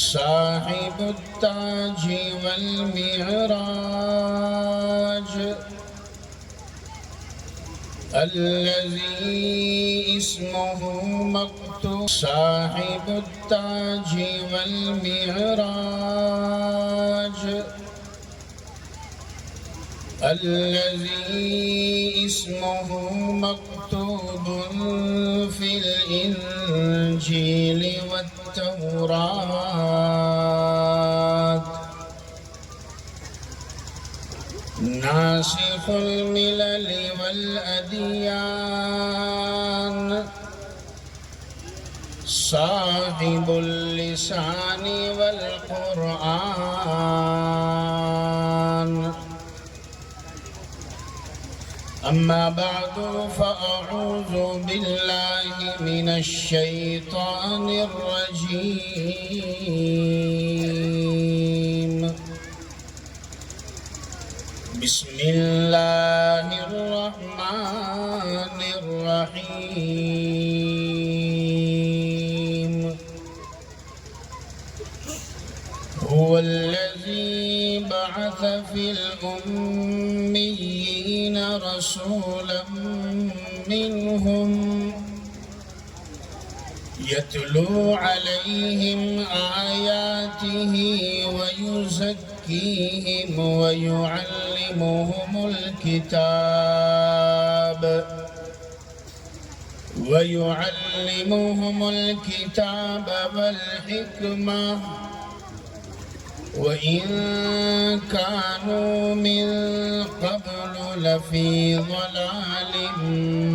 صاحب التاج والمعراج الذي اسمه مكتوب صاحب التاج والمعراج الذي اسمه مكتوب في الإنجيل والتوراة ناسخ الملل والأديان صاحب اللسان والقرآن أما بعد فأعوذ بالله من الشيطان الرجيم بسم الله الرحمن الرحيم هو الذي بعث في الأميين رسولا منهم يتلو عليهم آياته ويزكيهم ويعلمهم الكتاب والحكمة وإن كانوا من قبل لفي ضلال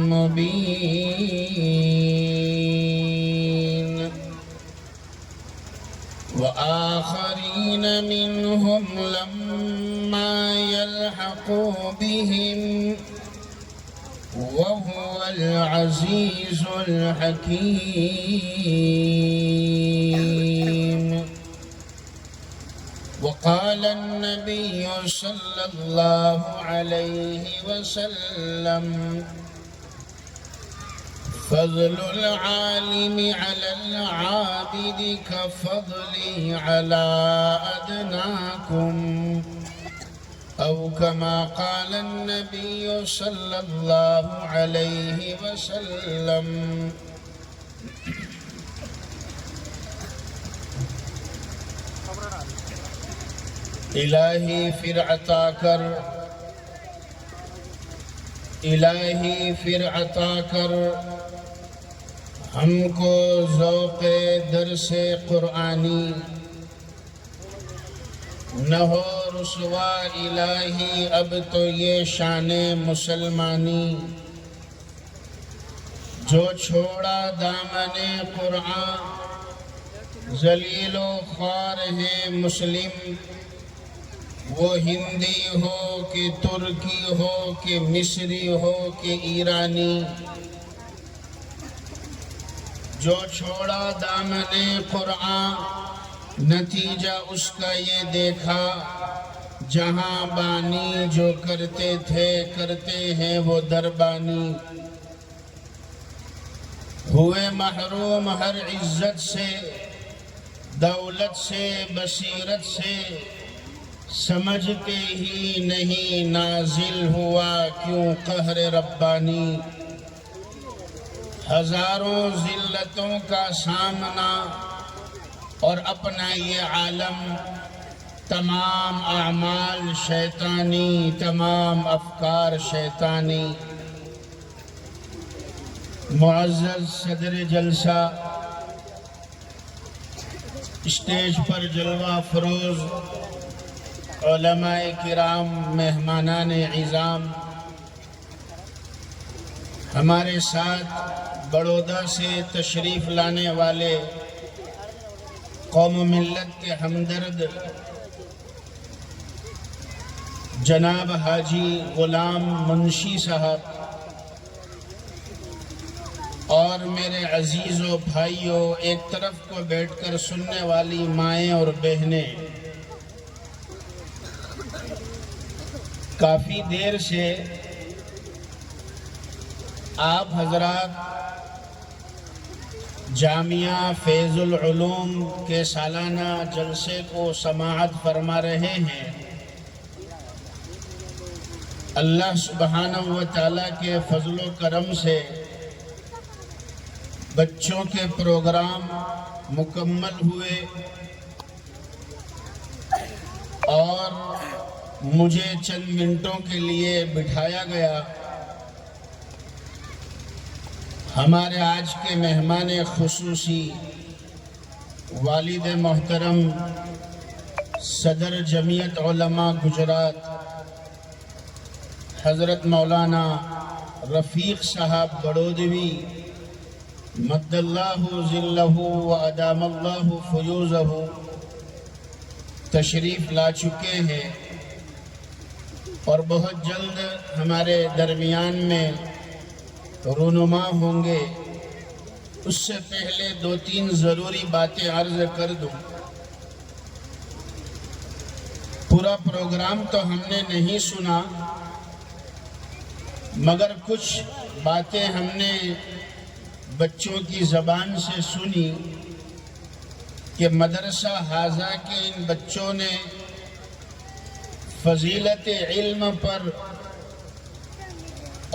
مبين وآخرين منهم لما يلحقوا بهم وهو العزيز الحكيم وقال النبي صلى الله عليه وسلم فضل العالم على العابد كفضلي على أدناكم أو كما قال النبي صلى الله عليه وسلم الہی پھر عطا کر ہم کو ذوق درس قرآنی نہ ہو رسوا الہی اب تو یہ شان مسلمانی جو چھوڑا دامن قرآن ذلیل و خوار ہے مسلم وہ ہندی ہو کہ ترکی ہو کہ مصری ہو کہ ایرانی جو چھوڑا دامن قرآن نتیجہ اس کا یہ دیکھا جہاں بانی جو کرتے تھے کرتے ہیں وہ دربانی ہوئے محروم ہر عزت سے دولت سے بصیرت سے سمجھتے ہی نہیں نازل ہوا کیوں قہر ربانی ہزاروں ذلتوں کا سامنا اور اپنا یہ عالم تمام اعمال شیطانی تمام افکار شیطانی معزز صدر جلسہ اسٹیج پر جلوہ فروز علماء کرام مہمانان عظام ہمارے ساتھ بڑودہ سے تشریف لانے والے قوم و ملت کے ہمدرد جناب حاجی غلام منشی صاحب اور میرے عزیزوں بھائیوں ایک طرف کو بیٹھ کر سننے والی مائیں اور بہنیں کافی دیر سے آپ حضرات جامعہ فیض العلوم کے سالانہ جلسے کو سماعت فرما رہے ہیں، اللہ سبحانہ و تعالیٰ کے فضل و کرم سے بچوں کے پروگرام مکمل ہوئے اور مجھے چند منٹوں کے لیے بٹھایا گیا۔ ہمارے آج کے مہمان خصوصی والد محترم صدر جمعیت علماء گجرات حضرت مولانا رفیق صاحب بڑودوی مد اللہ ظلہ و ادام اللہ فیوزہ تشریف لا چکے ہیں اور بہت جلد ہمارے درمیان میں رونما ہوں گے۔ اس سے پہلے 2-3 ضروری باتیں عرض کر دوں۔ پورا پروگرام تو ہم نے نہیں سنا، مگر کچھ باتیں ہم نے بچوں کی زبان سے سنی کہ مدرسہ حاضہ کے ان بچوں نے فضیلت علم پر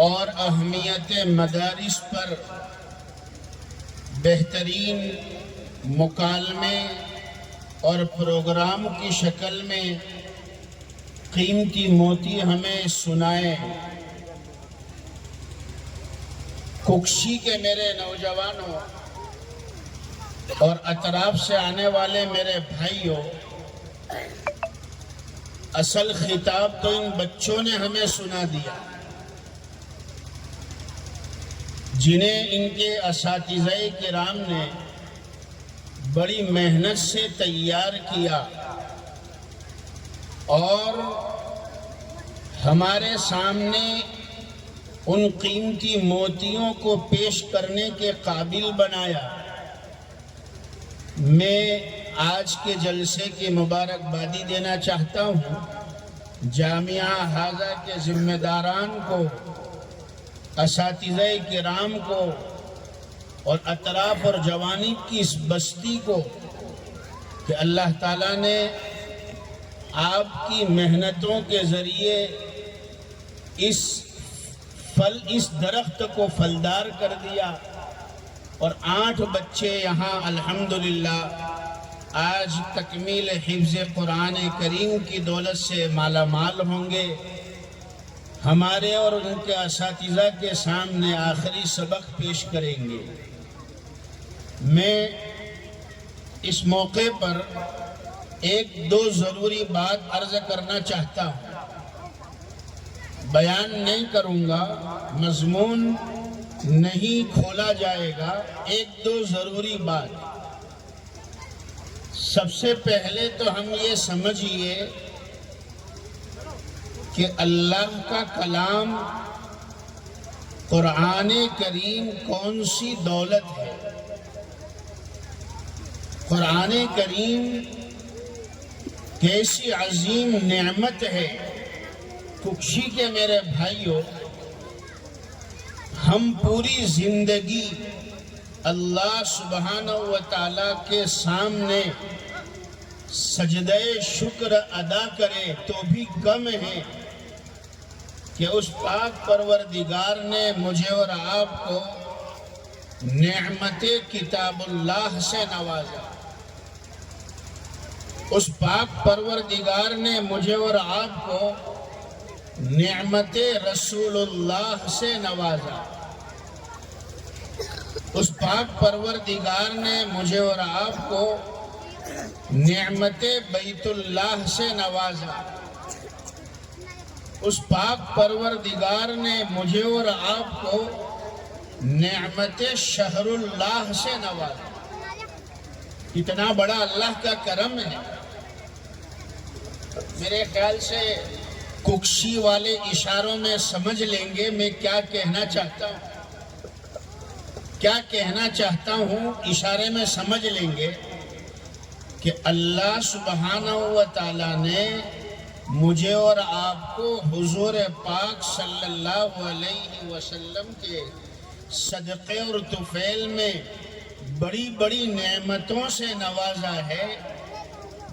اور اہمیت مدارس پر بہترین مکالمے اور پروگرام کی شکل میں قیمتی موتی ہمیں سنائے۔ ککشی کے میرے نوجوانوں اور اطراف سے آنے والے میرے بھائیوں، اصل خطاب تو ان بچوں نے ہمیں سنا دیا جنہیں ان کے اساتذہ کرام نے بڑی محنت سے تیار کیا اور ہمارے سامنے ان قیمتی موتیوں کو پیش کرنے کے قابل بنایا۔ میں آج کے جلسے کی مبارکبادی دینا چاہتا ہوں جامعہ حاضہ کے ذمہ داران کو، اساتذہ کرام کو اور اطراف اور جوانب کی اس بستی کو کہ اللہ تعالیٰ نے آپ کی محنتوں کے ذریعے اس درخت کو پھلدار کر دیا اور 8 بچے یہاں الحمدللہ آج تکمیل حفظ قرآن کریم کی دولت سے مالا مال ہوں گے۔ ہمارے اور ان کے اساتذہ کے سامنے آخری سبق پیش کریں گے۔ میں اس موقع پر 1-2 ضروری بات عرض کرنا چاہتا ہوں۔ بیان نہیں کروں گا، مضمون نہیں کھولا جائے گا، 1-2 ضروری بات۔ سب سے پہلے تو ہم یہ سمجھیے کہ اللہ کا کلام قرآن کریم کون سی دولت ہے۔ قرآن کریم کیسی عظیم نعمت ہے۔ ککشی کے میرے بھائیوں، ہم پوری زندگی اللہ سبحانہ و تعالیٰ کے سامنے سجدہ شکر ادا کرے تو بھی کم ہے کہ اس پاک پروردگار نے مجھے اور آپ کو نعمت کتاب اللہ سے نوازا۔ اس پاک پروردگار نے مجھے اور آپ کو نعمت رسول اللہ سے نوازا۔ اس پاک پروردگار نے مجھے اور آپ کو نعمت بیت اللہ سے نوازا۔ اس پاک پروردگار نے مجھے اور آپ کو نعمت شہر اللہ سے نوازا۔ کتنا بڑا اللہ کا کرم ہے۔ میرے خیال سے ککشی والے اشاروں میں سمجھ لیں گے میں کیا کہنا چاہتا ہوں۔ کیا کہنا چاہتا ہوں اشارے میں سمجھ لیں گے کہ اللہ سبحانہ و تعالیٰ نے مجھے اور آپ کو حضور پاک صلی اللہ علیہ وسلم کے صدقے اور طفیل میں بڑی بڑی نعمتوں سے نوازا ہے،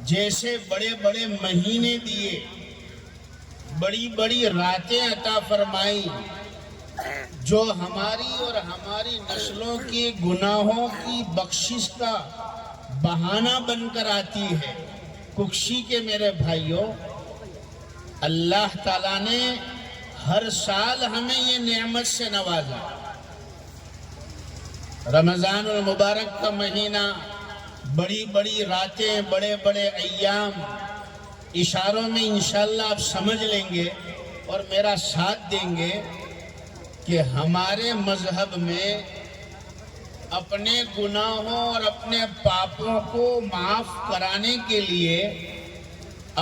جیسے بڑے بڑے مہینے دیے، بڑی بڑی راتیں عطا فرمائی، جو ہماری اور ہماری نسلوں کے گناہوں کی بخشش کا بہانہ بن کر آتی ہے۔ ککشی کے میرے بھائیوں، اللہ تعالیٰ نے ہر سال ہمیں یہ نعمت سے نوازا۔ رمضان المبارک کا مہینہ، بڑی بڑی راتیں، بڑے بڑے ایام، اشاروں میں انشاءاللہ آپ سمجھ لیں گے اور میرا ساتھ دیں گے کہ ہمارے مذہب میں اپنے گناہوں اور اپنے پاپوں کو معاف کرانے کے لیے،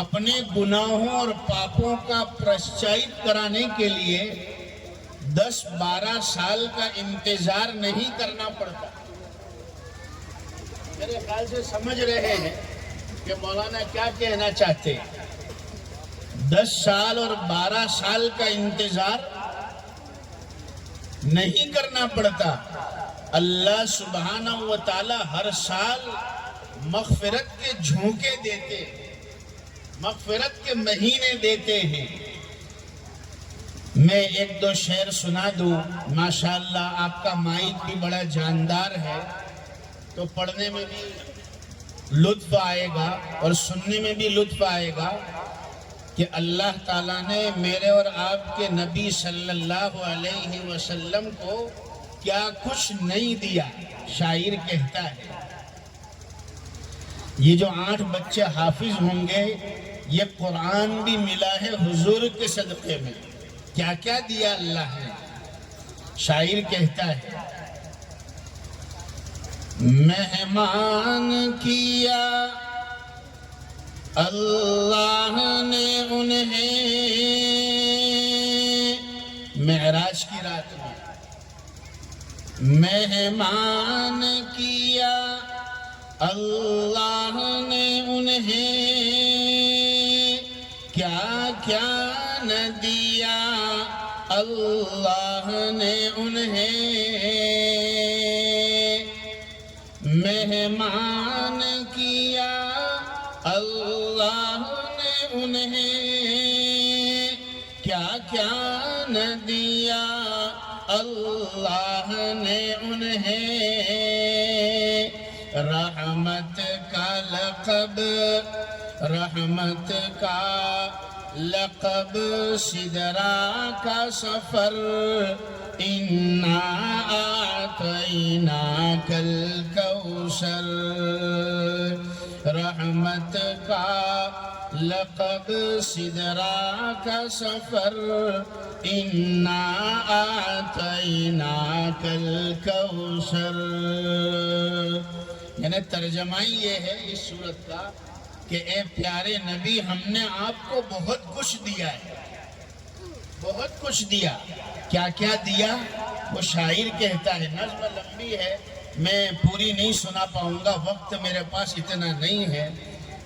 اپنے گناہوں اور پاپوں کا پرشچایت کرانے کے لیے 10-12 سال کا انتظار نہیں کرنا پڑتا۔ میرے خیال سے سمجھ رہے ہیں کہ مولانا کیا کہنا چاہتے ہیں۔ 10 سال اور 12 سال کا انتظار نہیں کرنا پڑتا۔ اللہ سبحانہ و تعالی ہر سال مغفرت کے جھونکے دیتے، مغفرت کے مہینے دیتے ہیں۔ میں 1-2 شعر سنا دوں، ماشاءاللہ آپ کا مائک بھی بڑا جاندار ہے تو پڑھنے میں بھی لطف آئے گا اور سننے میں بھی لطف آئے گا کہ اللہ تعالیٰ نے میرے اور آپ کے نبی صلی اللہ علیہ وسلم کو کیا کچھ نہیں دیا۔ شاعر کہتا ہے یہ جو 8 بچے حافظ ہوں گے، یہ قرآن بھی ملا ہے حضور کے صدقے میں۔ کیا کیا دیا اللہ نے؟ شاعر کہتا ہے مہمان کیا اللہ نے انہیں معراج کی رات میں، مہمان کیا اللہ نے انہیں، کیا کیا نہ دیا اللہ نے انہیں، مہمان کیا اللہ نے انہیں، کیا کیا نہ دیا اللہ نے انہیں، رحمت کا لقب، رحمت کا لقب، سدرا کا سفر، انا اعطیناک الکوثر، رحمت کا لقب، سدرا کا سفر، انا اعطیناک الکوثر۔ یعنی ترجمہ یہ ہے اس سورت کا کہ اے پیارے نبی، ہم نے آپ کو بہت کچھ دیا ہے، بہت کچھ دیا۔ کیا کیا دیا؟ وہ شاعر کہتا ہے، نظم لمبی ہے، میں پوری نہیں سنا پاؤں گا، وقت میرے پاس اتنا نہیں ہے۔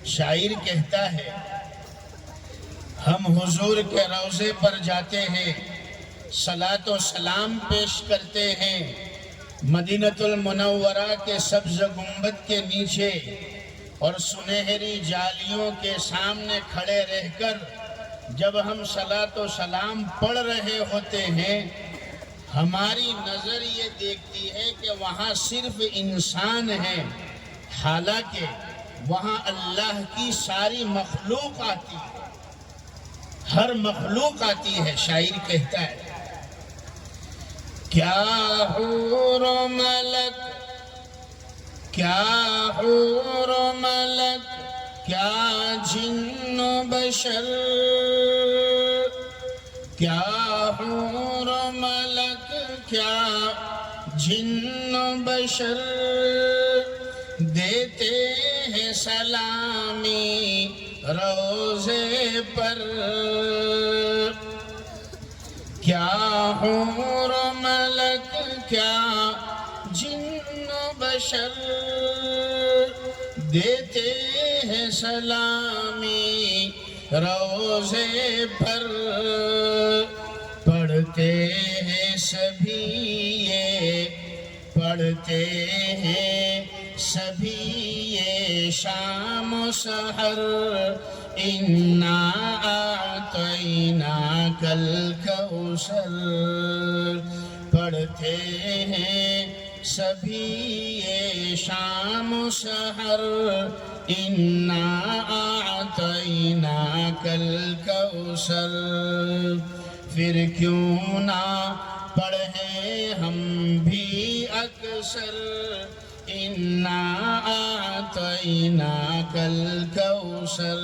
شاعر کہتا ہے ہم حضور کے روضے پر جاتے ہیں، صلاۃ و سلام پیش کرتے ہیں، مدینہ المنورہ کے سبز گنبد کے نیچے اور سنہری جالیوں کے سامنے کھڑے رہ کر جب ہم صلاۃ و سلام پڑھ رہے ہوتے ہیں، ہماری نظر یہ دیکھتی ہے کہ وہاں صرف انسان ہے، حالانکہ وہاں اللہ کی ساری مخلوق آتی ہے، ہر مخلوق آتی ہے۔ شاعر کہتا ہے کیا حور و ملک، کیا حور و ملک، کیا جن و بشر، کیا حور و ملک، کیا جن و بشر، دیتے ہیں سلامی روضے پر، کیا حور و ملک، کیا جن و بشر، دیتے ہیں سلامی روضے پر، پڑھتے ہیں سبھی یہ پڑھتے ہیں سبھی یہ شام و سحر، انا اعطیناک الکوثر، پڑھتے ہیں سبھی یہ شام و سحر، انا اعطیناک الکوثر، پھر کیوں نہ پڑھیں ہم بھی اکثر، انا اعطیناک الکوثر۔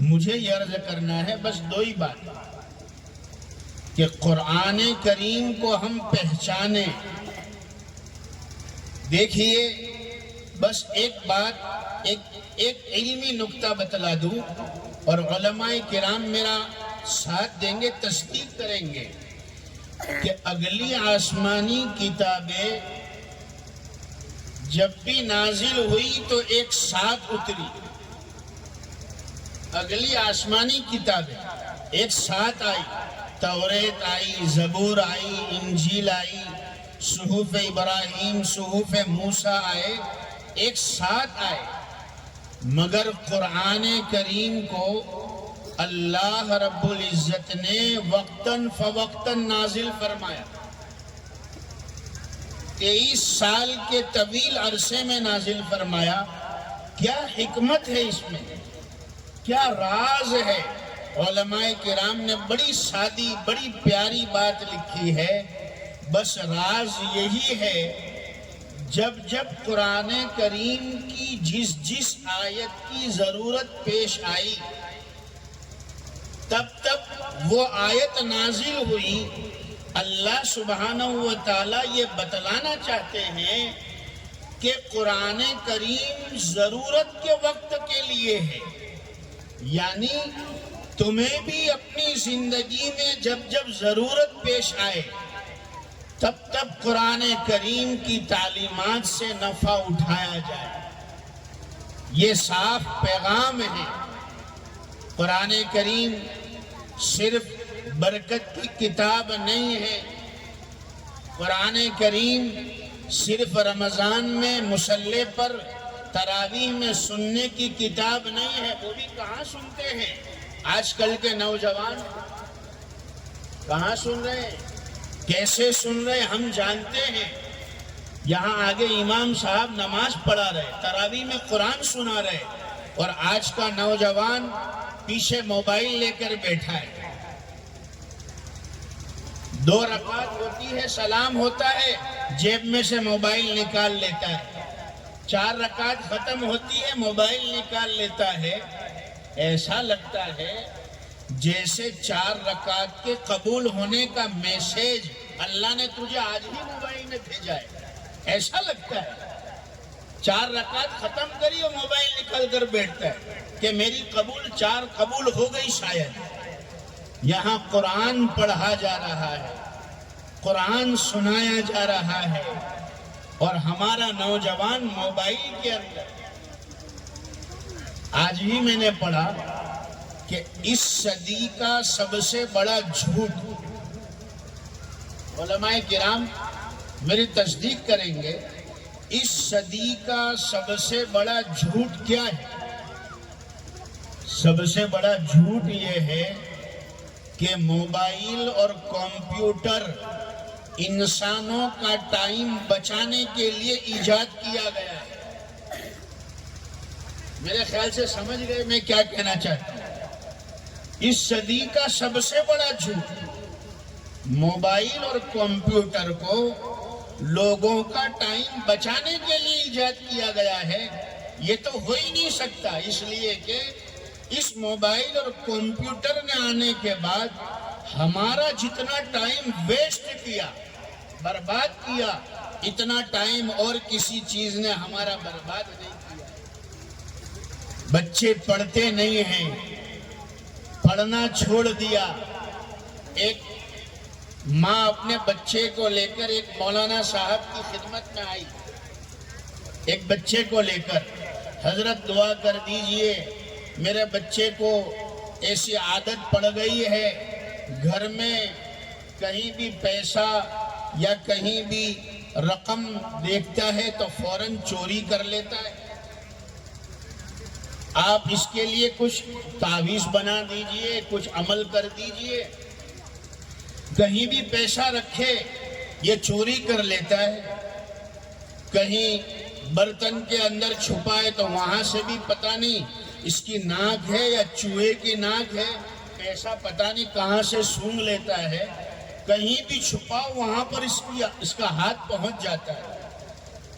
مجھے یہ عرض کرنا ہے بس دو ہی بات، کہ قرآن کریم کو ہم پہچانیں۔ دیکھیے بس ایک بات، ایک علمی نکتہ بتلا دوں، اور علماء کرام میرا ساتھ دیں گے، تصدیق کریں گے کہ اگلی آسمانی کتابیں جب بھی نازل ہوئی تو ایک ساتھ اتری۔ اگلی آسمانی کتابیں ایک ساتھ آئی، توریت آئی، زبور آئی، انجیل آئی، صحف ابراہیم، صحف موسیٰ آئے، ایک ساتھ آئے، مگر قرآن کریم کو اللہ رب العزت نے وقتاً فوقتاً نازل فرمایا۔ 23 سال کے طویل عرصے میں نازل فرمایا۔ کیا حکمت ہے اس میں، کیا راز ہے؟ علماء کرام نے بڑی سادی بڑی پیاری بات لکھی ہے، بس راز یہی ہے، جب جب قرآن کریم کی جس آیت کی ضرورت پیش آئی تب تب وہ آیت نازل ہوئی۔ اللہ سبحانہ و تعالیٰ یہ بتلانا چاہتے ہیں کہ قرآن کریم ضرورت کے وقت کے لیے ہے، یعنی تمہیں بھی اپنی زندگی میں جب جب ضرورت پیش آئے تب تب قرآن کریم کی تعلیمات سے نفع اٹھایا جائے۔ یہ صاف پیغام ہے۔ قرآن کریم صرف برکت کی کتاب نہیں ہے، قرآن کریم صرف رمضان میں مصلی پر تراویح میں سننے کی کتاب نہیں ہے۔ وہ بھی کہاں سنتے ہیں آج کل کے نوجوان؟ کہاں سن رہے ہیں، کیسے سن رہے ہم جانتے ہیں۔ یہاں آگے امام صاحب نماز پڑھا رہے، تراویح میں قرآن سنا رہے، اور آج کا نوجوان پیچھے موبائل لے کر بیٹھا ہے۔ 2 رکعت ہوتی ہے، سلام ہوتا ہے، جیب میں سے موبائل نکال لیتا ہے۔ 4 رکعت ختم ہوتی ہے، موبائل نکال لیتا ہے۔ ایسا لگتا ہے جیسے 4 رکعت کے قبول ہونے کا میسیج اللہ نے تجھے آج ہی موبائل میں بھیجا ہے، ایسا لگتا ہے۔ 4 رکعت ختم کری اور موبائل نکال کر بیٹھتا ہے کہ میری 4 قبول ہو گئی شاید۔ یہاں قرآن پڑھا جا رہا ہے، قرآن سنایا جا رہا ہے، اور ہمارا نوجوان موبائل کے اندر۔ آج ہی میں نے پڑھا کہ اس صدی کا سب سے بڑا جھوٹ، علماء کرام میری تصدیق کریں گے، اس صدی کا سب سے بڑا جھوٹ کیا ہے؟ سب سے بڑا جھوٹ یہ ہے کہ موبائل اور کمپیوٹر انسانوں کا ٹائم بچانے کے لیے ایجاد کیا گیا ہے۔ میرے خیال سے سمجھ گئے میں کیا کہنا چاہتا ہوں۔ اس صدی کا سب سے بڑا جھوٹ، موبائل اور کمپیوٹر کو لوگوں کا ٹائم بچانے کے لیے ایجاد کیا گیا ہے۔ یہ تو ہو ہی نہیں سکتا، اس لیے کہ اس موبائل اور کمپیوٹر نے آنے کے بعد ہمارا جتنا ٹائم ویسٹ کیا، برباد کیا، اتنا ٹائم اور کسی چیز نے ہمارا برباد نہیں کیا۔ بچے پڑھتے نہیں ہیں، پڑھنا چھوڑ دیا۔ ایک ماں اپنے بچے کو لے کر ایک مولانا صاحب کی خدمت میں آئی، ایک بچے کو لے کر، حضرت دعا کر دیجئے، میرے بچے کو ایسی عادت پڑ گئی ہے، گھر میں کہیں بھی پیسہ یا کہیں بھی رقم دیکھتا ہے تو فوراً چوری کر لیتا ہے. آپ اس کے لیے کچھ تعویذ بنا دیجئے، کچھ عمل کر دیجئے. کہیں بھی پیسہ رکھے یہ چوری کر لیتا ہے. کہیں برتن کے اندر چھپائے تو وہاں سے بھی پتہ نہیں اس کی ناک ہے یا چوہے کی ناک ہے، پیسہ پتہ نہیں کہاں سے سونگھ لیتا ہے. کہیں بھی چھپاؤ وہاں پر اس کا ہاتھ پہنچ جاتا ہے.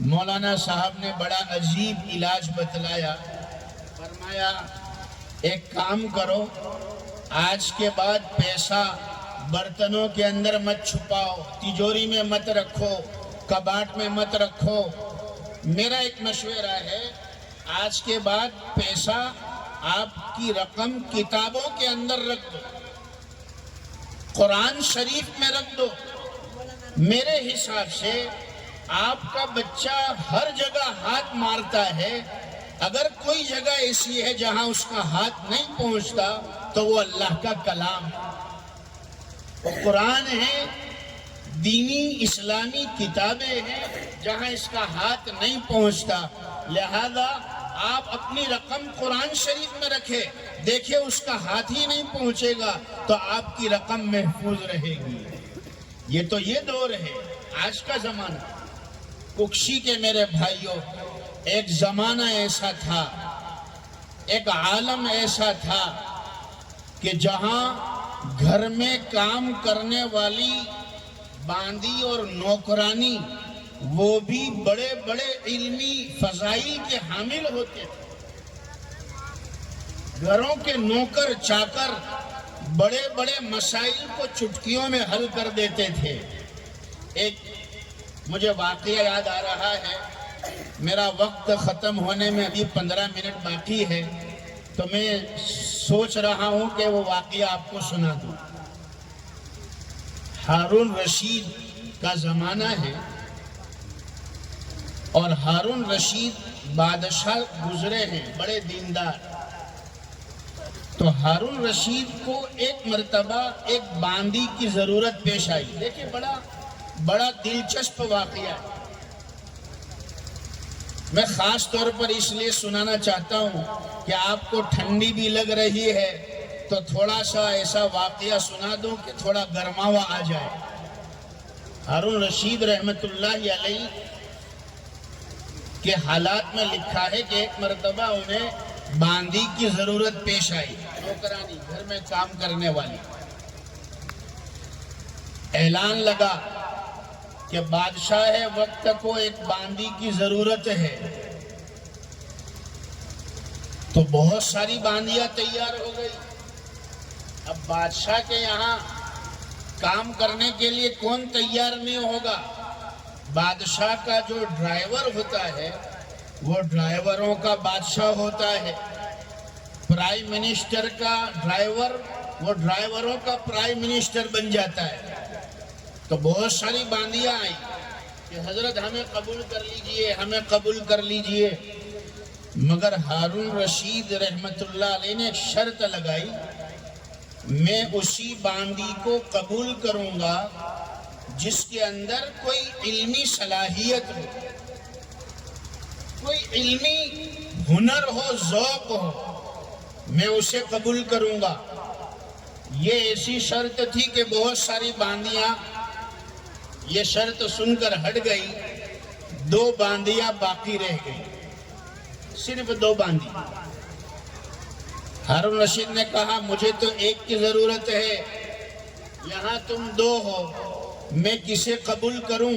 مولانا صاحب نے بڑا عجیب علاج بتلایا. فرمایا ایک کام کرو، آج کے بعد پیسہ برتنوں کے اندر مت چھپاؤ، تجوری میں مت رکھو، کباٹ میں مت رکھو. میرا ایک مشورہ ہے، آج کے بعد پیسہ آپ کی رقم کتابوں کے اندر رکھ دو، قرآن شریف میں رکھ دو. میرے حساب سے آپ کا بچہ ہر جگہ ہاتھ مارتا ہے، اگر کوئی جگہ ایسی ہے جہاں اس کا ہاتھ نہیں پہنچتا تو وہ اللہ کا کلام ہے، وہ قرآن ہے، دینی اسلامی کتابیں ہیں جہاں اس کا ہاتھ نہیں پہنچتا. لہذا آپ اپنی رقم قرآن شریف میں رکھے، دیکھیں اس کا ہاتھ ہی نہیں پہنچے گا تو آپ کی رقم محفوظ رہے گی. یہ تو یہ دور ہے، آج کا زمانہ. ککشی کے میرے بھائیوں، ایک زمانہ ایسا تھا، ایک عالم ایسا تھا کہ جہاں گھر میں کام کرنے والی باندی اور نوکرانی وہ بھی بڑے بڑے علمی فضائل کے حامل ہوتے تھے. گھروں کے نوکر چاکر بڑے بڑے مسائل کو چٹکیوں میں حل کر دیتے تھے. ایک مجھے واقعہ یاد آ رہا ہے، میرا وقت ختم ہونے میں ابھی 15 منٹ باقی ہے تو میں سوچ رہا ہوں کہ وہ واقعہ آپ کو سنا دوں. ہارون رشید کا زمانہ ہے اور ہارون رشید بادشاہ گزرے ہیں، بڑے دیندار. تو ہارون رشید کو ایک مرتبہ ایک باندی کی ضرورت پیش آئی. دیکھیں بڑا دلچسپ واقعہ ہے. میں خاص طور پر اس لیے سنانا چاہتا ہوں کہ آپ کو ٹھنڈی بھی لگ رہی ہے تو تھوڑا سا ایسا واقعہ سنا دوں کہ تھوڑا گرماوا آ جائے. ہارون رشید رحمت اللہ علیہ کے حالات میں لکھا ہے کہ ایک مرتبہ انہیں باندی کی ضرورت پیش آئی، نوکرانی گھر میں کام کرنے والی. اعلان لگا کہ بادشاہ وقت کو ایک باندی کی ضرورت ہے. تو بہت ساری باندیاں تیار ہو گئی. اب بادشاہ کے یہاں کام کرنے کے لیے کون تیار نہیں ہوگا؟ بادشاہ کا جو ڈرائیور ہوتا ہے وہ ڈرائیوروں کا بادشاہ ہوتا ہے. پرائم منسٹر کا ڈرائیور وہ ڈرائیوروں کا پرائم منسٹر بن جاتا ہے. تو بہت ساری باندیاں آئی کہ حضرت ہمیں قبول کر لیجئے، ہمیں قبول کر لیجئے. مگر ہارون رشید رحمت اللہ علیہ نے ایک شرط لگائی، میں اسی باندی کو قبول کروں گا جس کے اندر کوئی علمی صلاحیت ہو، کوئی علمی ہنر ہو، ذوق ہو، میں اسے قبول کروں گا. یہ ایسی شرط تھی کہ بہت ساری باندیاں یہ شرط سن کر ہٹ گئی. 2 باندیاں باقی رہ گئی، صرف 2 باندی. ہارون رشید نے کہا مجھے تو ایک کی ضرورت ہے، یہاں تم 2 ہو، میں کسے قبول کروں؟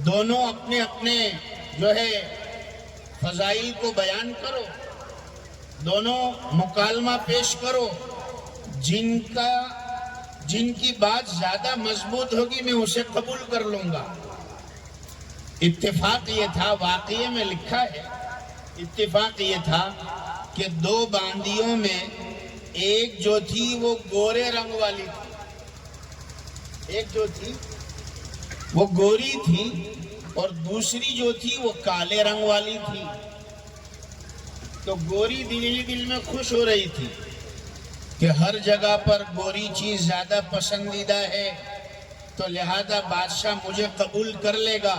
دونوں اپنے اپنے جو ہے فضائل کو بیان کرو، دونوں مکالمہ پیش کرو، جن کی بات زیادہ مضبوط ہوگی میں اسے قبول کر لوں گا. اتفاق یہ تھا، واقعے میں لکھا ہے، اتفاق یہ تھا کہ 2 باندیوں میں ایک جو تھی وہ گورے رنگ والی تھی، ایک جو تھی وہ گوری تھی اور دوسری جو تھی وہ کالے رنگ والی تھی. تو گوری دل ہی دل میں خوش ہو رہی تھی کہ ہر جگہ پر گوری چیز زیادہ پسندیدہ ہے، تو لہذا بادشاہ مجھے قبول کر لے گا،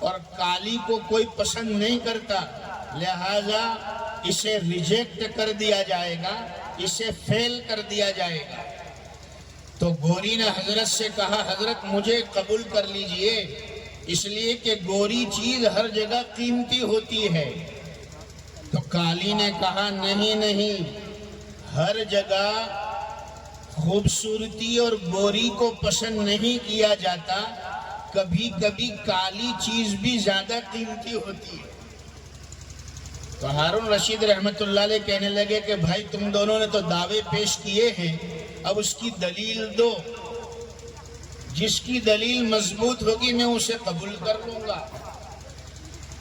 اور کالی کو کوئی پسند نہیں کرتا، لہذا اسے ریجیکٹ کر دیا جائے گا، اسے فیل کر دیا جائے گا۔ تو گوری نے حضرت سے کہا حضرت مجھے قبول کر لیجئے، اس لیے کہ گوری چیز ہر جگہ قیمتی ہوتی ہے۔ تو کالی نے کہا نہیں نہیں، ہر جگہ خوبصورتی اور گوری کو پسند نہیں کیا جاتا، کبھی کبھی کالی چیز بھی زیادہ قیمتی ہوتی ہے۔ تو ہارون رشید رحمت اللہ علیہ کہنے لگے کہ بھائی تم دونوں نے تو دعوے پیش کیے ہیں، اب اس کی دلیل دو، جس کی دلیل مضبوط ہوگی میں اسے قبول کر لوں گا۔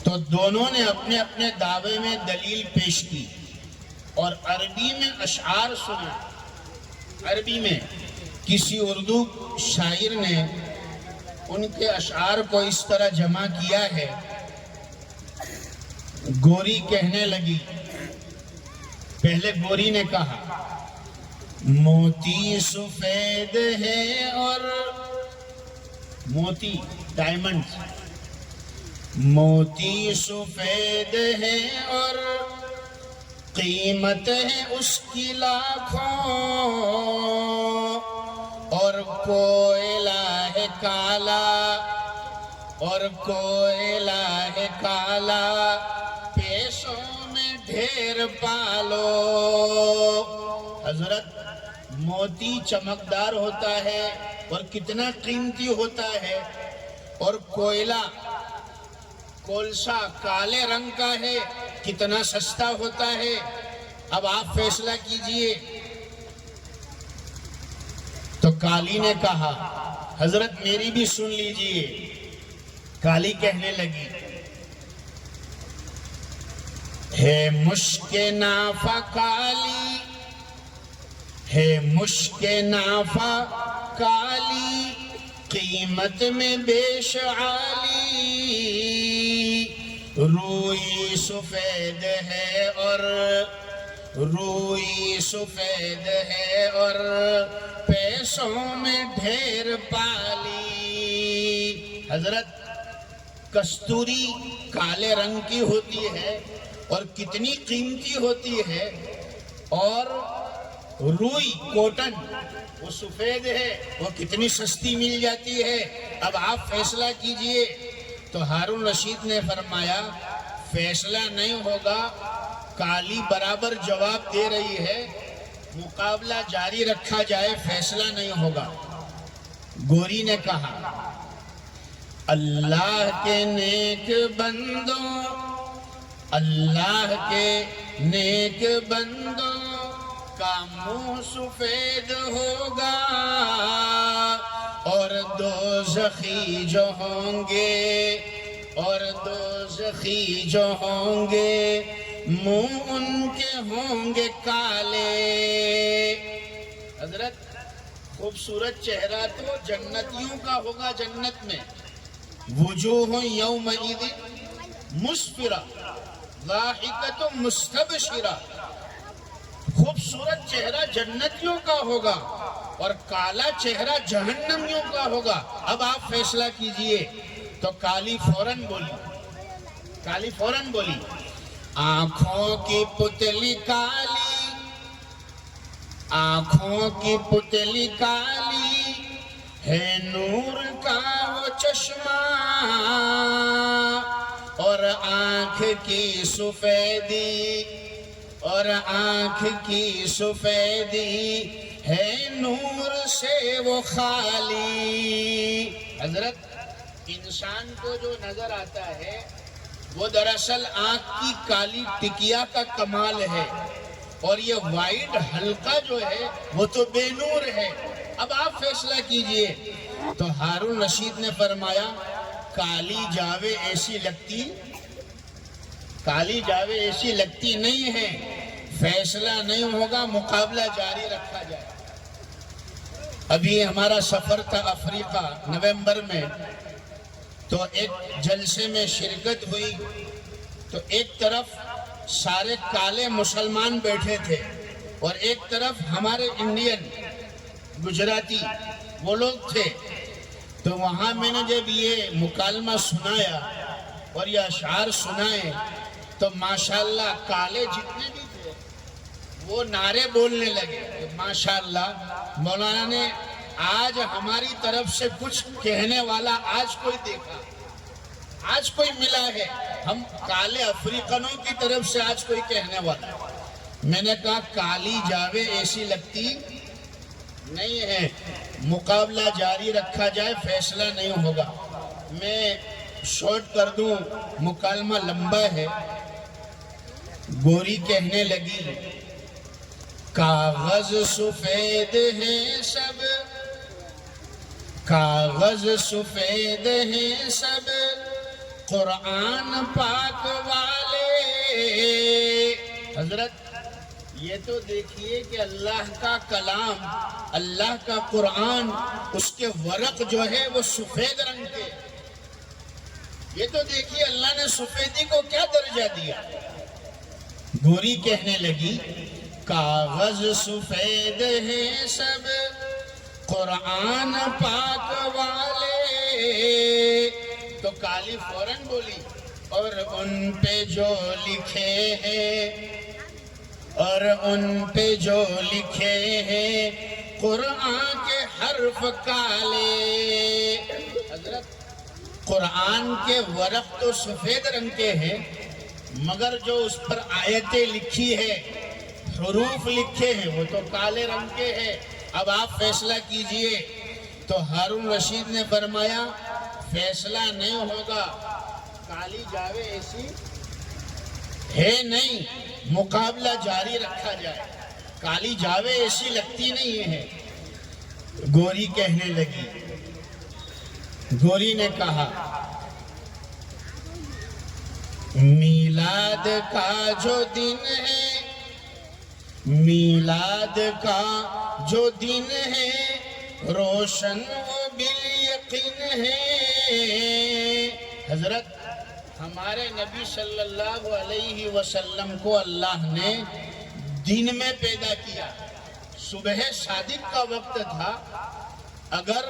تو دونوں نے اپنے اپنے دعوے میں دلیل پیش کی اور عربی میں اشعار سنا۔ عربی میں کسی اردو شاعر نے ان کے اشعار کو اس طرح جمع کیا ہے۔ گوری کہنے لگی، پہلے گوری نے کہا موتی سفید ہے اور موتی ڈائمنڈ، موتی سفید ہے اور قیمت ہے اس کی لاکھوں، اور کوئلہ ہے کالا، اور کوئلہ ہے کالا، پیشوں میں ڈھیر پالو۔ حضرت موتی چمکدار ہوتا ہے اور کتنا قیمتی ہوتا ہے، اور کوئلہ کولسا کالے رنگ کا ہے، کتنا سستا ہوتا ہے۔ اب آپ فیصلہ کیجئے۔ تو کالی نے کہا حضرت میری بھی سن لیجئے۔ کالی کہنے لگی ہے مشک نافہ کالی، ہے مشک نافہ کالی، قیمت میں بیش عالی، روئی سفید ہے اور روئی سفید ہے اور پیسوں میں ڈھیر پالی۔ حضرت کستوری کالے رنگ کی ہوتی ہے اور کتنی قیمتی ہوتی ہے، اور روئی کوٹن وہ سفید ہے، وہ کتنی سستی مل جاتی ہے۔ اب آپ فیصلہ کیجئے۔ تو ہارون رشید نے فرمایا فیصلہ نہیں ہوگا، کالی برابر جواب دے رہی ہے، مقابلہ جاری رکھا جائے، فیصلہ نہیں ہوگا۔ گوری نے کہا اللہ کے نیک بندوں، اللہ کے نیک بندوں کا منہ سفید ہوگا، اور دوزخی جو ہوں گے، اور دوزخی جو ہوں گے، منہ ان کے ہوں گے کالے۔ حضرت خوبصورت چہرہ تو جنتیوں کا ہوگا جنت میں، وجوہ یومئذ مسفرہ ضاحکۃ مستبشرہ، خوبصورت چہرہ جنتیوں کا ہوگا اور کالا چہرہ جہنمیوں کا ہوگا۔ اب آپ فیصلہ کیجئے۔ تو کالی فوراً بولی، کالی فوراً بولی آنکھوں کی پتلی کالی، آنکھوں کی پتلی کالی ہے نور کا وہ چشمہ، اور آنکھ کی سفیدی، اور آنکھ کی سفیدی ہے نور سے وہ خالی۔ حضرت انسان کو جو نظر آتا ہے وہ دراصل آنکھ کی کالی ٹکیا کا کمال ہے، اور یہ وائٹ حلقہ جو ہے وہ تو بے نور ہے۔ اب آپ فیصلہ کیجئے۔ تو ہارون رشید نے فرمایا کالی جاوے ایسی لگتی، کالی جاوے ایسی لگتی نہیں ہے، فیصلہ نہیں ہوگا، مقابلہ جاری رکھا جائے۔ ابھی ہمارا سفر تھا افریقہ نومبر میں، تو ایک جلسے میں شرکت ہوئی، تو ایک طرف سارے کالے مسلمان بیٹھے تھے اور ایک طرف ہمارے انڈین گجراتی وہ لوگ تھے۔ تو وہاں میں نے جب یہ مکالمہ سنایا اور یہ اشعار سنائے تو ماشاءاللہ کالے جتنے بھی تھے وہ نعرے بولنے لگے کہ ماشاءاللہ مولانا نے آج ہماری طرف سے کچھ کہنے والا آج کوئی دیکھا، آج کوئی ملا ہے، ہم کالے افریقنوں کی طرف سے آج کوئی کہنے والا ہے۔ میں نے کہا کالی جاوے ایسی لگتی نہیں ہے، مقابلہ جاری رکھا جائے، فیصلہ نہیں ہوگا۔ میں شارٹ کر دوں، مکالمہ لمبا ہے۔ گوری کہنے لگی کاغذ سفید ہیں سب، کاغذ سفید ہیں سب قرآن پاک والے۔ حضرت یہ تو دیکھیے کہ اللہ کا کلام، اللہ کا قرآن، اس کے ورق جو ہے وہ سفید رنگ کے، یہ تو دیکھیے اللہ نے سفیدی کو کیا درجہ دیا۔ گوری کہنے لگی کاغذ سفید ہیں سب قرآن پاک والے، تو کالی فوراً بولی اور ان پہ جو لکھے ہیں، اور ان پہ جو لکھے ہیں قرآن کے حرف کالے۔ حضرت قرآن کے ورق تو سفید رنگ کے ہیں، مگر جو اس پر آیتیں لکھی ہے، حروف لکھے ہیں، وہ تو کالے رنگ کے ہیں۔ اب آپ فیصلہ کیجئے۔ تو ہارون رشید نے فرمایا فیصلہ نہیں ہوگا، کالی جاوے ایسی ہے نہیں، مقابلہ جاری رکھا جائے، کالی جاوے ایسی لگتی نہیں ہے۔ گوری کہنے لگی، گوری نے کہا میلاد کا جو دن ہے، میلاد کا جو دن ہے روشن و بالیقین ہے۔ حضرت ہمارے نبی صلی اللہ علیہ وسلم کو اللہ نے دن میں پیدا کیا، صبح صادق کا وقت تھا۔ اگر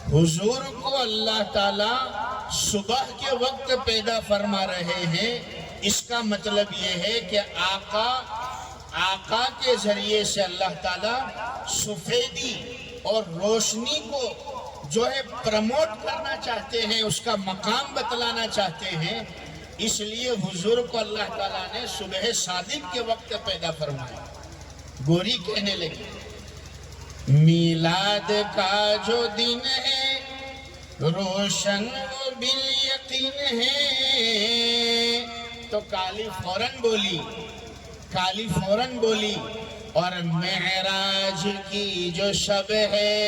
حضور کو اللہ تعالیٰ صبح کے وقت پیدا فرما رہے ہیں، اس کا مطلب یہ ہے کہ آقا کے ذریعے سے اللہ تعالیٰ سفیدی اور روشنی کو جو ہے پروموٹ کرنا چاہتے ہیں، اس کا مقام بتلانا چاہتے ہیں، اس لیے حضور کو اللہ تعالیٰ نے صبح صادق کے وقت پیدا فرمایا۔ گوری کہنے لگی میلاد کا جو دن ہے روشن و بالیقین ہے، تو کالی فوراً بولی، کالی فوراً بولی اور معراج کی جو شب ہے،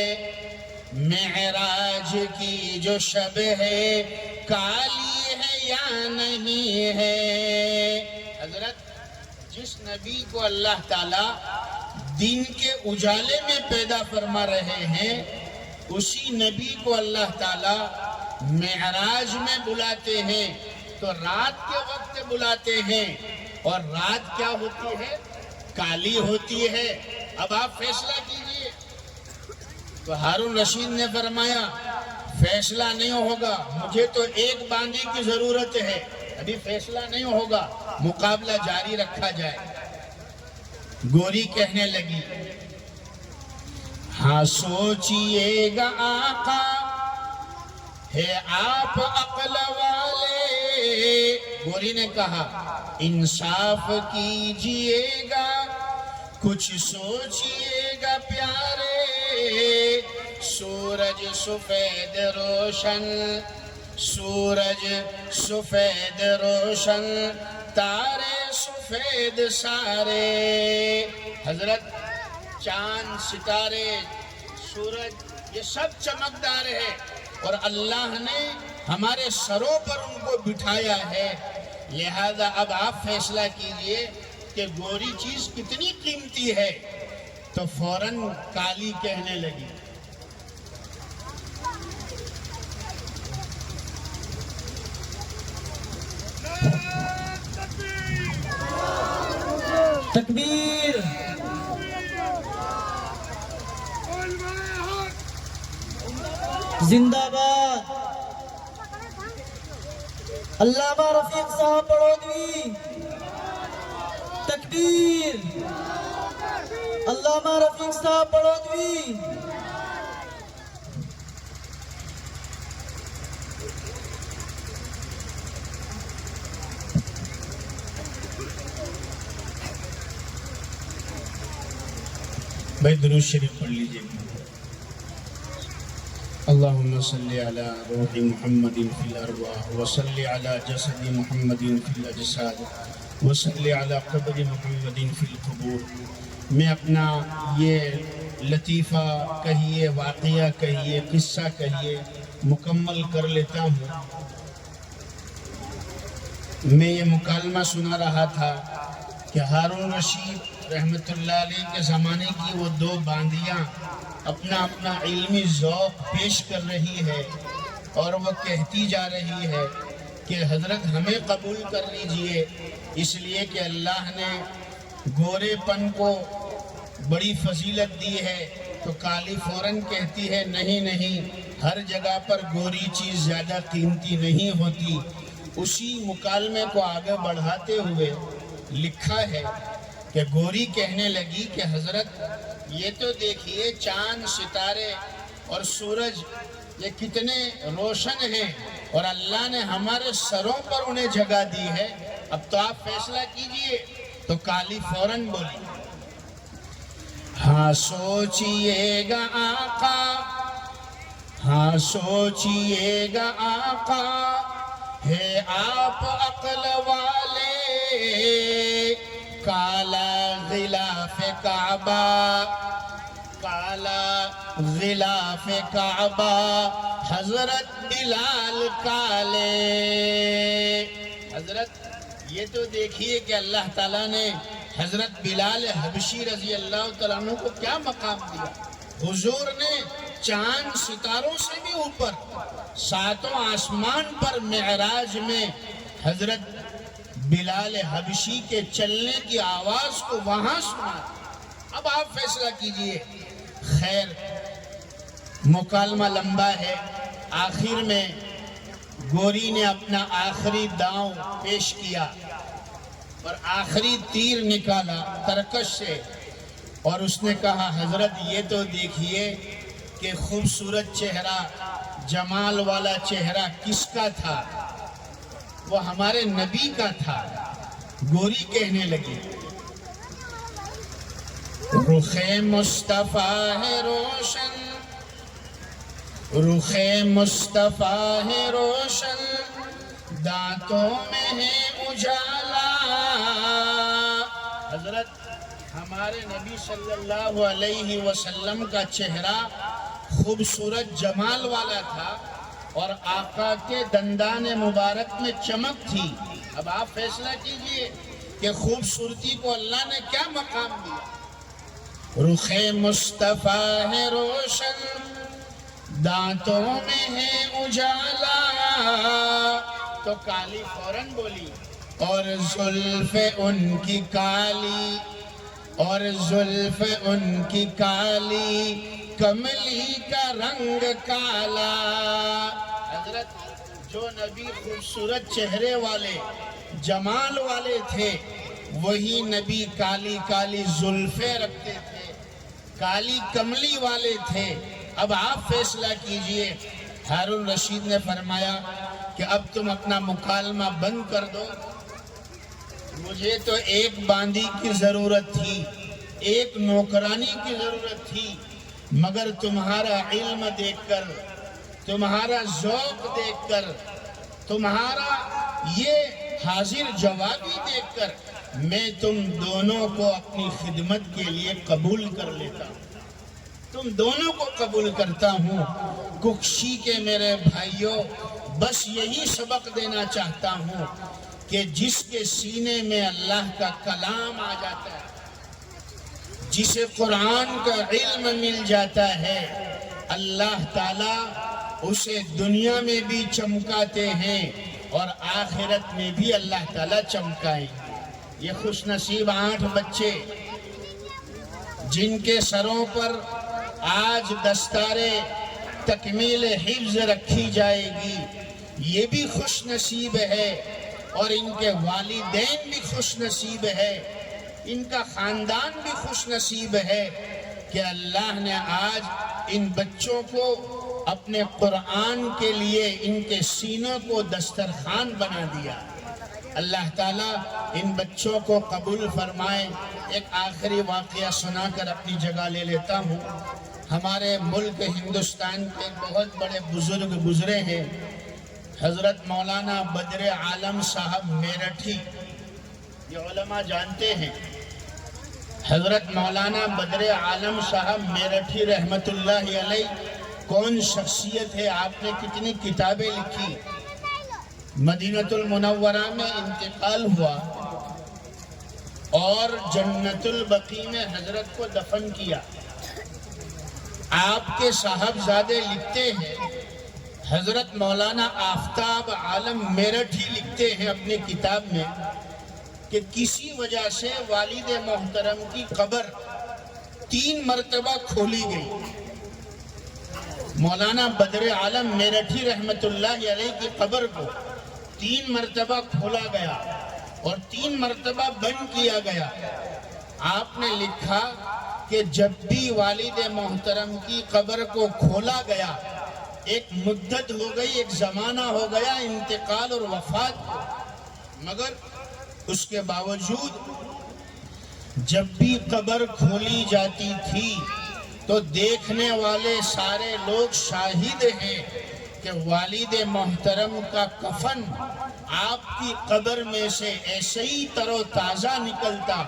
معراج کی جو شب ہے کالی ہے یا نہیں ہے۔ حضرت جس نبی کو اللہ تعالیٰ دن کے اجالے میں پیدا فرما رہے ہیں، اسی نبی کو اللہ تعالیٰ معراج میں بلاتے ہیں تو رات کے وقت بلاتے ہیں، اور رات کیا ہوتی ہے؟ کالی ہوتی ہے۔ اب آپ فیصلہ کیجئے۔ تو ہارون رشید نے فرمایا فیصلہ نہیں ہوگا، مجھے تو ایک باندھی کی ضرورت ہے، ابھی فیصلہ نہیں ہوگا، مقابلہ جاری رکھا جائے۔ گوری کہنے لگی ہاں سوچئے گا آقا ہے آپ عقل والے۔ گوری نے کہا انصاف کیجئے گا، کچھ سوچئے گا پیارے، سورج سفید روشن، سورج سفید روشن، تارے سفید سارے۔ حضرت چاند، ستارے، سورج، یہ سب چمکدار ہے، اور اللہ نے ہمارے سروں پر ان کو بٹھایا ہے۔ لہذا اب آپ فیصلہ کیجئے کہ گوری چیز کتنی قیمتی ہے۔ تو فوراً کالی کہنے لگی تکبیر، زندہ باد. علامہ رفیق صاحب بڑودوی. تکبیر. علامہ رفیق صاحب بڑودوی. بھائی درود شریف پڑھ لیجئے. اللہم صلی علی روح محمد فی الارواح وصلی علی جسد محمد فی الاجساد وصلی علی قبر محمد فی القبور. میں اپنا یہ لطیفہ کہیے، واقعہ کہیے، قصہ کہیے مکمل کر لیتا ہوں. میں یہ مکالمہ سنا رہا تھا کہ ہارون رشید رحمت اللہ علیہ کے زمانے کی وہ دو باندیاں اپنا اپنا علمی ذوق پیش کر رہی ہے اور وہ کہتی جا رہی ہے کہ حضرت ہمیں قبول کر لیجئے، اس لیے کہ اللہ نے گورے پن کو بڑی فضیلت دی ہے. تو کالی فوراً کہتی ہے نہیں نہیں، ہر جگہ پر گوری چیز زیادہ قیمتی نہیں ہوتی. اسی مکالمے کو آگے بڑھاتے ہوئے لکھا ہے کہ گوری کہنے لگی کہ حضرت یہ تو دیکھیے چاند ستارے اور سورج یہ کتنے روشن ہیں اور اللہ نے ہمارے سروں پر انہیں جگہ دی ہے، اب تو آپ فیصلہ کیجئے. تو کالی فوراً بولی ہاں سوچئے گا آقا، ہاں سوچئے گا آقا، ہے آپ عقل والے، کالا غلاف کعبہ، کالا غلاف کعبہ، حضرت بلال کالے. حضرت یہ تو دیکھیے کہ اللہ تعالیٰ نے حضرت بلال حبشی رضی اللہ تعالیٰ عنہ کو کیا مقام دیا. حضور نے چاند ستاروں سے بھی اوپر ساتوں آسمان پر معراج میں حضرت بلال حبشی کے چلنے کی آواز کو وہاں سنا. اب آپ فیصلہ کیجئے. خیر مکالمہ لمبا ہے. آخر میں گوری نے اپنا آخری داؤں پیش کیا اور آخری تیر نکالا ترکش سے اور اس نے کہا حضرت یہ تو دیکھیے کہ خوبصورت چہرہ، جمال والا چہرہ کس کا تھا؟ وہ ہمارے نبی کا تھا. گوری کہنے لگی رخ مصطفیٰ ہے روشن، رخ مصطفیٰ ہے روشن، دانتوں میں ہے اجالا. حضرت ہمارے نبی صلی اللہ علیہ وسلم کا چہرہ خوبصورت جمال والا تھا اور آقا کے دندان مبارک میں چمک تھی. اب آپ فیصلہ کیجئے کہ خوبصورتی کو اللہ نے کیا مقام دیا. رخ مصطفیٰ ہے روشن، دانتوں میں ہے اجالا. تو کالی فوراً بولی اور زلف ان کی کالی، اور زلف ان کی کالی، کملی کا رنگ کالا. حضرت جو نبی خوبصورت چہرے والے، جمال والے تھے، وہی نبی کالی کالی زلفیں رکھتے تھے، کالی کملی والے تھے. اب آپ فیصلہ کیجئے. ہارون رشید نے فرمایا کہ اب تم اپنا مکالمہ بند کر دو. مجھے تو ایک باندی کی ضرورت تھی، ایک نوکرانی کی ضرورت تھی، مگر تمہارا علم دیکھ کر، تمہارا ذوق دیکھ کر، تمہارا یہ حاضر جوابی دیکھ کر میں تم دونوں کو اپنی خدمت کے لیے قبول کر لیتا ہوں. تم دونوں کو قبول کرتا ہوں. ککشی کے میرے بھائیوں، بس یہی سبق دینا چاہتا ہوں کہ جس کے سینے میں اللہ کا کلام آ جاتا ہے، جسے قرآن کا علم مل جاتا ہے، اللہ تعالیٰ اسے دنیا میں بھی چمکاتے ہیں اور آخرت میں بھی اللہ تعالیٰ چمکائیں. یہ خوش نصیب 8 بچے جن کے سروں پر آج دستارے تکمیل حفظ رکھی جائے گی، یہ بھی خوش نصیب ہے، اور ان کے والدین بھی خوش نصیب ہے، ان کا خاندان بھی خوش نصیب ہے کہ اللہ نے آج ان بچوں کو اپنے قرآن کے لیے ان کے سینوں کو دسترخوان بنا دیا۔ اللہ تعالیٰ ان بچوں کو قبول فرمائے۔ ایک آخری واقعہ سنا کر اپنی جگہ لے لیتا ہوں۔ ہمارے ملک ہندوستان کے بہت بڑے بزرگ گزرے ہیں، حضرت مولانا بدر عالم صاحب میرٹھی، یہ علماء جانتے ہیں۔ حضرت مولانا بدر عالم صاحب میرٹھی رحمت اللہ علیہ کون شخصیت ہے، آپ نے کتنی کتابیں لکھی۔ مدینہ المنورہ میں انتقال ہوا اور جنت البقیع میں حضرت کو دفن کیا۔ آپ کے صاحبزادے لکھتے ہیں، حضرت مولانا آفتاب عالم میرٹھی لکھتے ہیں اپنی کتاب میں کہ کسی وجہ سے والد محترم کی قبر 3 مرتبہ کھولی گئی۔ مولانا بدر عالم میرٹھی رحمت اللہ علیہ کی قبر کو 3 مرتبہ کھولا گیا اور 3 مرتبہ بند کیا گیا۔ آپ نے لکھا کہ جب بھی والد محترم کی قبر کو کھولا گیا، ایک مدت ہو گئی، ایک زمانہ ہو گیا انتقال اور وفات کو، مگر اس کے باوجود جب بھی قبر کھولی جاتی تھی تو دیکھنے والے سارے لوگ شاہد ہیں کہ والد محترم کا کفن آپ کی قبر میں سے ایسے ہی تر و تازہ نکلتا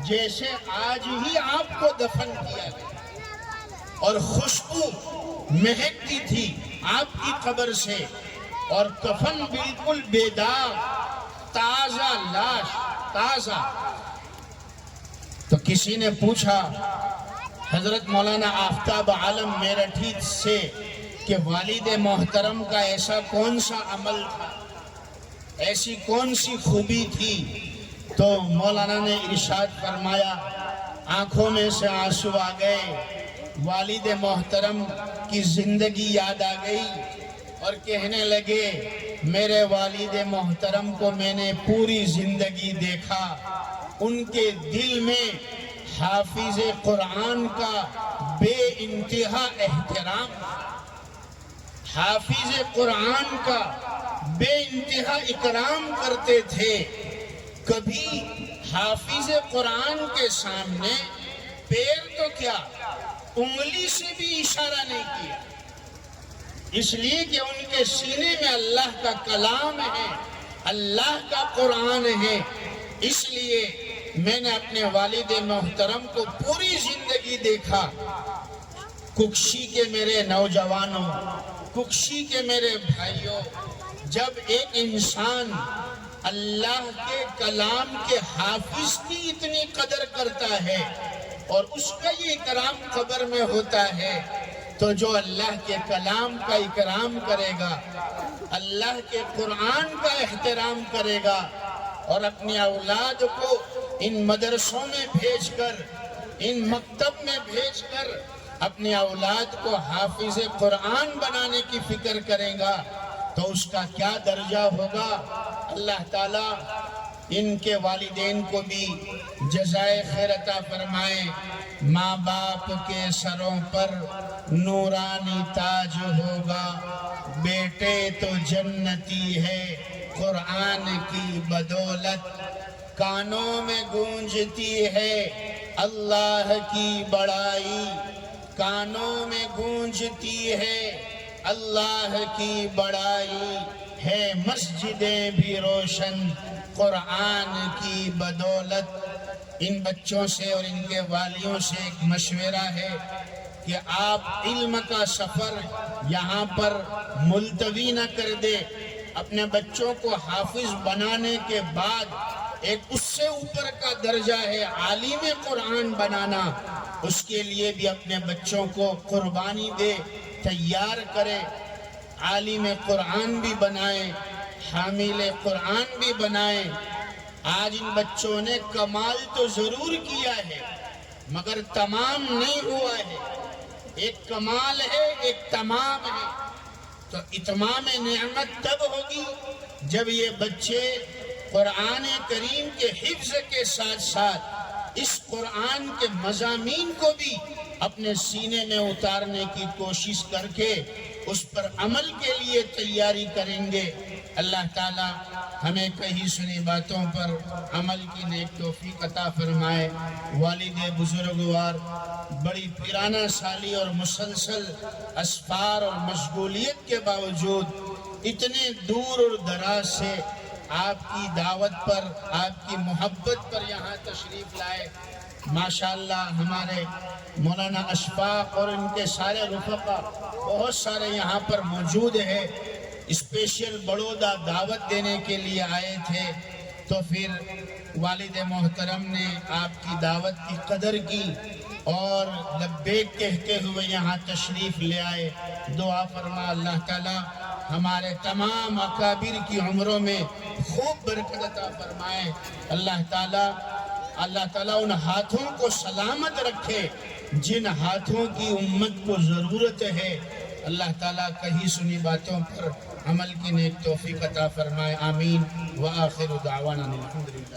جیسے آج ہی آپ کو دفن کیا گیا، اور خوشبو مہکتی تھی آپ کی قبر سے، اور کفن بالکل بے داغ، تازہ لاش، تازہ۔ تو کسی نے پوچھا حضرت مولانا آفتاب عالم میرٹھی سے کہ والد محترم کا ایسا کون سا عمل تھا، ایسی کون سی خوبی تھی؟ تو مولانا نے ارشاد فرمایا، آنکھوں میں سے آنسو آ گئے، والد محترم کی زندگی یاد آ گئی اور کہنے لگے میرے والد محترم کو میں نے پوری زندگی دیکھا، ان کے دل میں حافظ قرآن کا بے انتہا احترام، حافظ قرآن کا بے انتہا اکرام کرتے تھے، کبھی حافظ قرآن کے سامنے پیر تو کیا انگلی سے بھی اشارہ نہیں کیا، اس لیے کہ ان کے سینے میں اللہ کا کلام ہے، اللہ کا قرآن ہے۔ اس لیے میں نے اپنے والد محترم کو پوری زندگی دیکھا۔ ککشی کے میرے نوجوانوں، ککشی کے میرے بھائیوں، جب ایک انسان اللہ کے کلام کے حافظ کی اتنی قدر کرتا ہے اور اس کا یہ اکرام قبر میں ہوتا ہے، تو جو اللہ کے کلام کا اکرام کرے گا، اللہ کے قرآن کا احترام کرے گا، اور اپنی اولاد کو ان مدرسوں میں بھیج کر، ان مکتب میں بھیج کر اپنی اولاد کو حافظ قرآن بنانے کی فکر کرے گا، تو اس کا کیا درجہ ہوگا۔ اللہ تعالیٰ ان کے والدین کو بھی جزائے خیر عطا فرمائے، ماں باپ کے سروں پر نورانی تاج ہوگا، بیٹے تو جنتی ہے قرآن کی بدولت، کانوں میں گونجتی ہے اللہ کی بڑائی، کانوں میں گونجتی ہے اللہ کی بڑائی، ہے مسجدیں بھی روشن قرآن کی بدولت۔ ان بچوں سے اور ان کے والیوں سے ایک مشورہ ہے کہ آپ علم کا سفر یہاں پر ملتوی نہ کر دے، اپنے بچوں کو حافظ بنانے کے بعد ایک اس سے اوپر کا درجہ ہے عالم قرآن بنانا، اس کے لیے بھی اپنے بچوں کو قربانی دے، تیار کرے، عالم قرآن بھی بنائیں، حامل قرآن بھی بنائیں۔ آج ان بچوں نے کمال تو ضرور کیا ہے مگر تمام نہیں ہوا ہے، ایک کمال ہے، ایک تمام ہے۔ تو اتمام نعمت تب ہوگی جب یہ بچے قرآن کریم کے حفظ کے ساتھ ساتھ اس قرآن کے مضامین کو بھی اپنے سینے میں اتارنے کی کوشش کر کے اس پر عمل کے لیے تیاری کریں گے۔ اللہ تعالی ہمیں کہیں سنی باتوں پر عمل کی نیک توفیق عطا فرمائے۔ والد بزرگوار بڑی پیرانہ سالی اور مسلسل اسفار اور مشغولیت کے باوجود اتنے دور اور دراز سے آپ کی دعوت پر، آپ کی محبت پر یہاں تشریف لائے۔ ماشاءاللہ ہمارے مولانا اشفاق اور ان کے سارے رفقا بہت سارے یہاں پر موجود ہیں، اسپیشل بڑودہ دعوت دینے کے لیے آئے تھے۔ تو پھر والد محترم نے آپ کی دعوت کی قدر کی اور لبیک کہتے ہوئے یہاں تشریف لے آئے۔ دعا فرما اللہ تعالیٰ ہمارے تمام اکابر کی عمروں میں خوب برکت عطا فرمائے۔ اللہ تعالیٰ ان ہاتھوں کو سلامت رکھے جن ہاتھوں کی امت کو ضرورت ہے۔ اللہ تعالیٰ کہیں سنی باتوں پر عمل کی نیک توفیق عطا فرمائے۔ آمین۔ وآخر دعوانا الحمدللہ۔